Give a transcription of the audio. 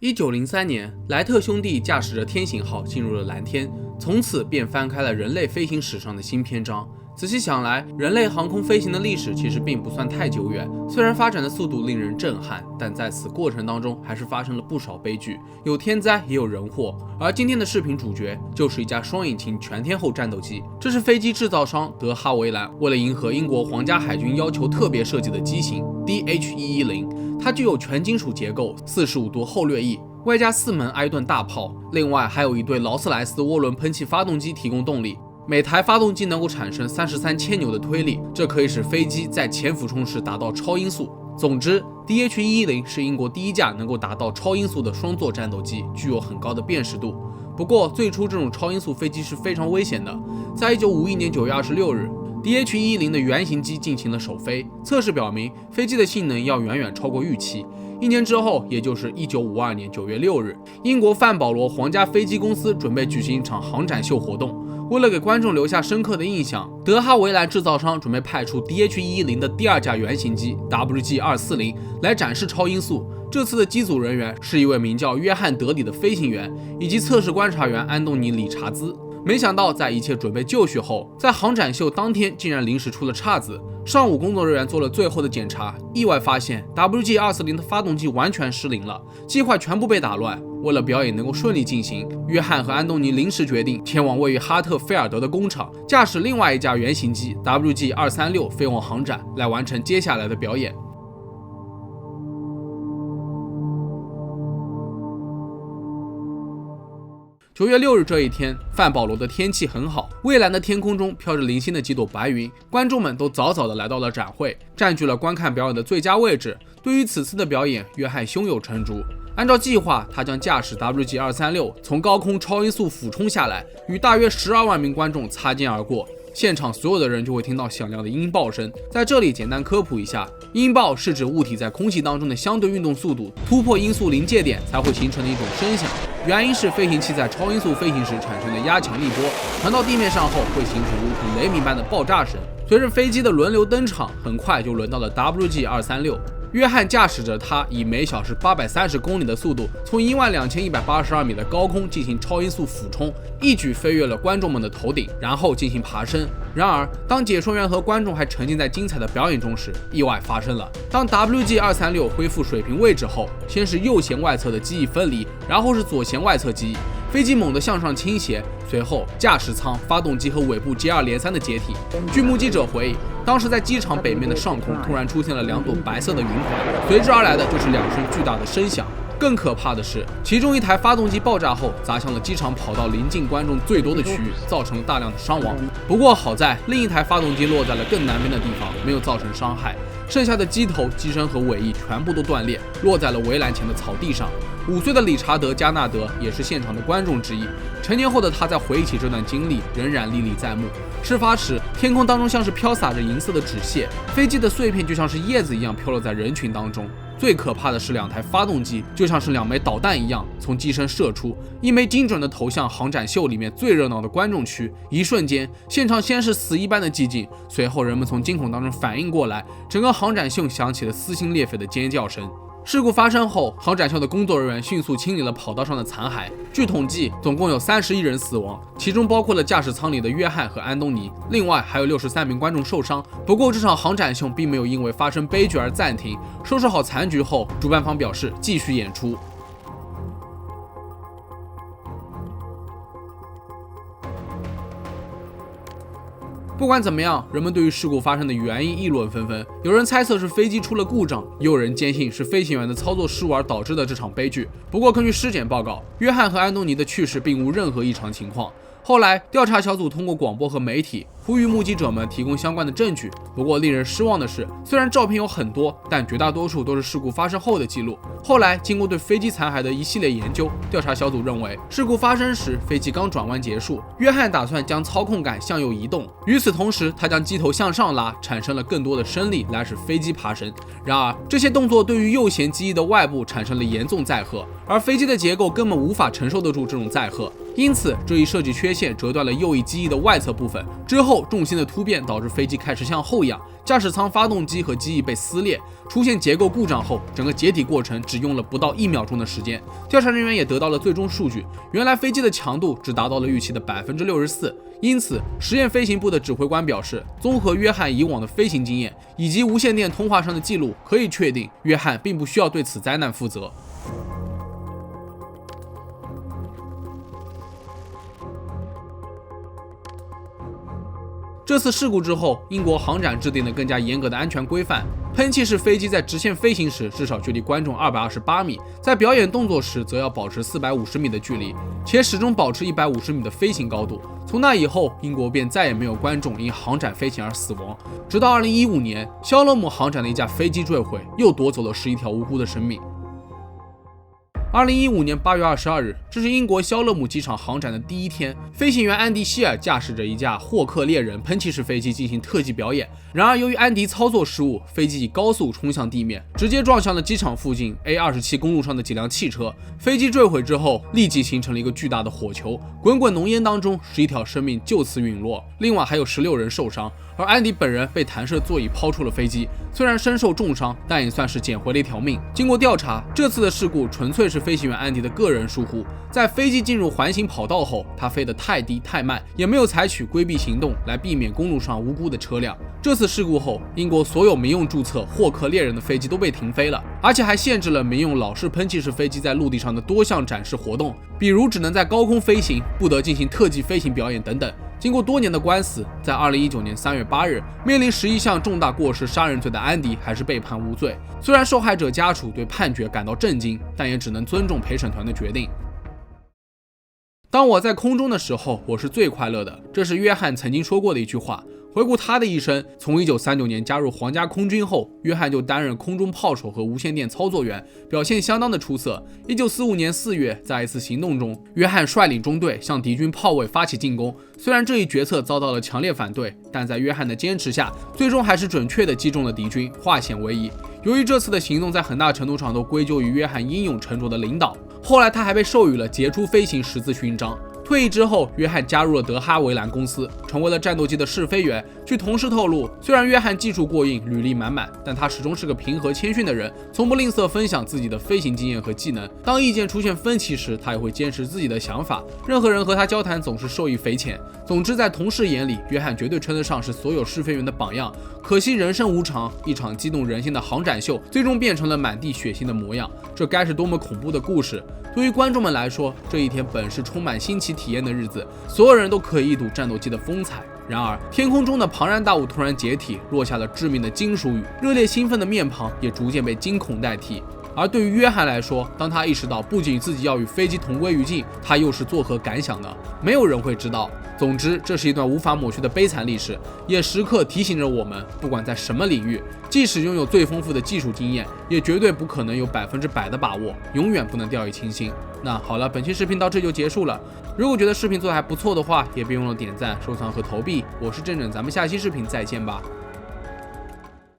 1903年，莱特兄弟驾驶着天行号进入了蓝天，从此便翻开了人类飞行史上的新篇章。仔细想来，人类航空飞行的历史其实并不算太久远，虽然发展的速度令人震撼，但在此过程当中还是发生了不少悲剧，有天灾也有人祸。而今天的视频主角就是一架双引擎全天候战斗机，这是飞机制造商德哈维兰为了迎合英国皇家海军要求特别设计的机型 DH110，它具有全金属结构，45度后掠翼，外加4门埃顿大炮，另外还有一对劳斯莱斯涡轮喷气发动机提供动力。每台发动机能够产生33千牛的推力，这可以使飞机在前俯冲时达到超音速。总之 ，DH110 是英国第一架能够达到超音速的双座战斗机，具有很高的辨识度。不过，最初这种超音速飞机是非常危险的。在1951年9月26日，DH110 的原型机进行了首飞，测试表明飞机的性能要远远超过预期。1年之后，也就是1952年9月6日，英国范保罗皇家飞机公司准备举行一场航展秀活动。为了给观众留下深刻的印象，德哈维兰制造商准备派出 DH110 的第2架原型机 WG240 来展示超音速。这次的机组人员是一位名叫约翰·德里的飞行员，以及测试观察员安东尼·理查兹。没想到，在一切准备就绪后，在航展秀当天竟然临时出了岔子。上午，工作人员做了最后的检查，意外发现 WG240 的发动机完全失灵了，计划全部被打乱。为了表演能够顺利进行，约翰和安东尼临时决定前往位于哈特菲尔德的工厂，驾驶另外一架原型机 WG236 飞往航展，来完成接下来的表演。9月6日这一天，范保罗的天气很好，蔚蓝的天空中飘着零星的几朵白云，观众们都早早的来到了展会，占据了观看表演的最佳位置。对于此次的表演，约翰胸有成竹。按照计划，他将驾驶 WG236 从高空超音速俯冲下来，与大约12万名观众擦肩而过。现场所有的人就会听到响亮的音爆声。在这里简单科普一下，音爆是指物体在空气当中的相对运动速度突破音速临界点才会形成的一种声响，原因是飞行器在超音速飞行时产生的压强力波传到地面上后会形成如同雷鸣般的爆炸声。随着飞机的轮流登场，很快就轮到了 WG236。约翰驾驶着它以每小时830公里的速度，从12182米的高空进行超音速俯冲，一举飞越了观众们的头顶，然后进行爬升。然而，当解说员和观众还沉浸在精彩的表演中时，意外发生了。当 WG236 恢复水平位置后，先是右舷外侧的机翼分离，然后是左舷外侧机翼，飞机猛地向上倾斜，随后驾驶舱、发动机和尾部接二连三的解体。据目击者回忆，当时在机场北面的上空突然出现了2朵白色的云团，随之而来的就是2声巨大的声响。更可怕的是，其中一台发动机爆炸后砸向了机场跑道临近观众最多的区域，造成了大量的伤亡。不过好在另一台发动机落在了更南边的地方，没有造成伤害。剩下的机头、机身和尾翼全部都断裂，落在了围栏前的草地上。5岁的理查德·加纳德也是现场的观众之一。成年后的他在回忆起这段经历，仍然历历在目。事发时，天空当中像是飘洒着银色的纸屑，飞机的碎片就像是叶子一样飘落在人群当中。最可怕的是，2台发动机就像是2枚导弹一样从机身射出，一枚精准的投向航展秀里面最热闹的观众区。一瞬间，现场先是死一般的寂静，随后人们从惊恐当中反应过来，整个航展秀响起了撕心裂肺的尖叫声。事故发生后，航展秀的工作人员迅速清理了跑道上的残骸。据统计，总共有31人死亡，其中包括了驾驶舱里的约翰和安东尼，另外还有63名观众受伤。不过，这场航展秀并没有因为发生悲剧而暂停。收拾好残局后，主办方表示继续演出。不管怎么样，人们对于事故发生的原因议论纷纷。有人猜测是飞机出了故障，也有人坚信是飞行员的操作失误而导致的这场悲剧。不过，根据尸检报告，约翰和安东尼的去世并无任何异常情况。后来，调查小组通过广播和媒体呼吁目击者们提供相关的证据。不过，令人失望的是，虽然照片有很多，但绝大多数都是事故发生后的记录。后来，经过对飞机残骸的一系列研究，调查小组认为，事故发生时飞机刚转弯结束，约翰打算将操控杆向右移动，与此同时，他将机头向上拉，产生了更多的升力来使飞机爬升。然而，这些动作对于右舷机翼的外部产生了严重载荷，而飞机的结构根本无法承受得住这种载荷。因此这一设计缺陷折断了右翼机翼的外侧部分，之后重心的突变导致飞机开始向后仰，驾驶舱发动机和机翼被撕裂，出现结构故障后，整个解体过程只用了不到1秒钟的时间。调查人员也得到了最终数据，原来飞机的强度只达到了预期的64%。因此，实验飞行部的指挥官表示，综合约翰以往的飞行经验以及无线电通话上的记录，可以确定约翰并不需要对此灾难负责。这次事故之后，英国航展制定了更加严格的安全规范。喷气式飞机在直线飞行时至少距离观众228米，在表演动作时则要保持450米的距离，且始终保持150米的飞行高度。从那以后，英国便再也没有观众因航展飞行而死亡。直到2015年，肖勒姆航展的一架飞机坠毁，又夺走了11条无辜的生命。2015年8月22日，这是英国肖勒姆机场航展的第一天。飞行员安迪·希尔驾驶着一架霍克猎人喷气式飞机进行特技表演。然而，由于安迪操作失误，飞机以高速冲向地面，直接撞向了机场附近 A27公路上的几辆汽车。飞机坠毁之后，立即形成了一个巨大的火球，滚滚浓烟当中，11条生命就此陨落，另外还有16人受伤。而安迪本人被弹射座椅抛出了飞机，虽然身受重伤，但也算是捡回了一条命。经过调查，这次的事故纯粹是飞行员安迪的个人疏忽。在飞机进入环形跑道后，他飞得太低太慢，也没有采取规避行动来避免公路上无辜的车辆。这次事故后，英国所有民用注册霍克猎人的飞机都被停飞了，而且还限制了民用老式喷气式飞机在陆地上的多项展示活动，比如只能在高空飞行，不得进行特技飞行表演等等。经过多年的官司，在2019年3月8日，面临11项重大过失杀人罪的安迪还是被判无罪。虽然受害者家属对判决感到震惊，但也只能尊重陪审团的决定。当我在空中的时候，我是最快乐的，这是约翰曾经说过的一句话。回顾他的一生，从1939年加入皇家空军后，约翰就担任空中炮手和无线电操作员，表现相当的出色。1945年4月，在一次行动中，约翰率领中队向敌军炮位发起进攻。虽然这一决策遭到了强烈反对，但在约翰的坚持下，最终还是准确地击中了敌军，化险为夷。由于这次的行动在很大程度上都归咎于约翰英勇沉着的领导，后来他还被授予了杰出飞行10字勋章。退役之后，约翰加入了德哈维兰公司，成为了战斗机的试飞员。据同事透露，虽然约翰技术过硬，履历满满，但他始终是个平和谦逊的人，从不吝啬分享自己的飞行经验和技能。当意见出现分歧时，他也会坚持自己的想法。任何人和他交谈总是受益匪浅。总之，在同事眼里，约翰绝对称得上是所有试飞员的榜样。可惜人生无常，一场激动人心的航展秀，最终变成了满地血腥的模样。这该是多么恐怖的故事！对于观众们来说，这一天本是充满新奇体验的日子，所有人都可以一睹战斗机的风采。然而，天空中的庞然大物突然解体，落下了致命的金属雨，热烈兴奋的面庞也逐渐被惊恐代替。而对于约翰来说，当他意识到不仅自己要与飞机同归于尽，他又是作何感想呢？没有人会知道。总之，这是一段无法抹去的悲惨历史，也时刻提醒着我们，不管在什么领域，即使拥有最丰富的技术经验，也绝对不可能有100%的把握，永远不能掉以轻心。那好了，本期视频到这就结束了。如果觉得视频做得还不错的话，也别忘了点赞、收藏和投币。我是正正，咱们下期视频再见吧。